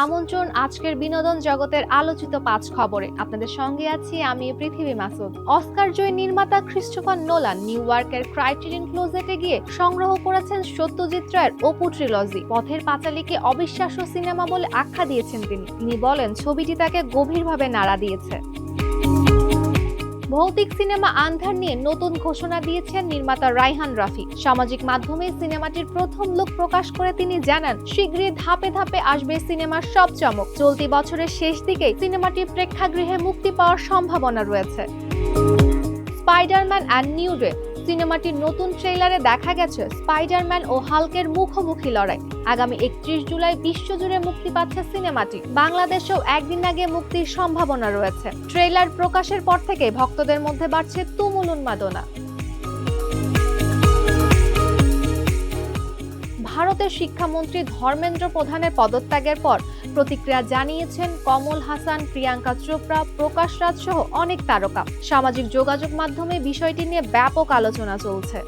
আমন্ত্রণ আজকের বিনোদন জগতের আলোচিত 5 খবরে। আপনাদের সঙ্গে আছি আমি পৃথিবী মাসুদ। অস্কার জয়ী নির্মাতা ক্রিস্টোফার নোলান নিউ ইয়র্কের ক্রাইটেরিয়ন ক্লোজেটে গিয়ে সংগ্রহ করেছেন সত্যজিৎ রায়ের অপু ট্রিলজি। পথের পাঁচালীকে অবিশ্বাস্য সিনেমা বলে আখ্যা দিয়েছেন তিনি বলেন ছবিটি তাকে গভীরভাবে নাড়া দিয়েছে। ভৌতিক সিনেমা আন্ধার নিয়ে নতুন ঘোষণা দিয়েছেন নির্মাতা রায়হান রাফি। সামাজিক মাধ্যমে সিনেমাটির প্রথম লুক প্রকাশ করে তিনি জানান, শীঘ্রই ধাপে ধাপে আসবে সিনেমার সব চমক। চলতি বছরের শেষ দিকে সিনেমাটি প্রেক্ষাগৃহে মুক্তি পাওয়ার সম্ভাবনা রয়েছে। স্পাইডারম্যান অ্যান্ড নিউ ডে সিনেমাটির নতুন ট্রেইলারে দেখা গেছে স্পাইডারম্যান ও হাল্কের মুখোমুখি লড়াই। আগামী 31 জুলাই বিশ্বজুড়ে মুক্তি পাচ্ছে সিনেমাটি। বাংলাদেশেও একদিন আগে মুক্তির সম্ভাবনা রয়েছে। ট্রেইলার প্রকাশের পর থেকে ভক্তদের মধ্যে বাড়ছে তুমুল উন্মাদনা। ভারতের শিক্ষামন্ত্রী ধর্মেন্দ্র প্রধানের পদত্যাগের পর প্রতিক্রিয়া জানিয়েছেন কমল হাসান, প্রিয়াঙ্কা চোপড়া, প্রকাশ রাজ সহ অনেক তারকা। সামাজিক যোগাযোগ মাধ্যমে বিষয়টি নিয়ে ব্যাপক আলোচনা চলছে।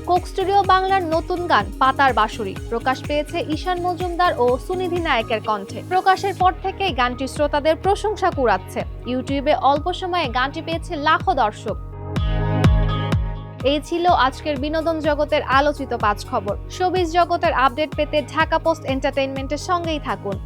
কোক স্টুডিও বাংলার নতুন গান পাতার বাঁশুরি প্রকাশ পেয়েছে ঈশান মজুমদার ও সুনিধি নায়কের কণ্ঠে। প্রকাশের পর থেকেই গানটি শ্রোতাদের প্রশংসা কুড়াচ্ছে। ইউটিউবে অল্প সময়ে গানটি পেয়েছে লাখো দর্শক। এই ছিল আজকের বিনোদন জগতের আলোচিত 5 খবর। শোবিজ জগতের আপডেট পেতে ঢাকা পোস্ট এন্টারটেইনমেন্টের সঙ্গেই থাকুন।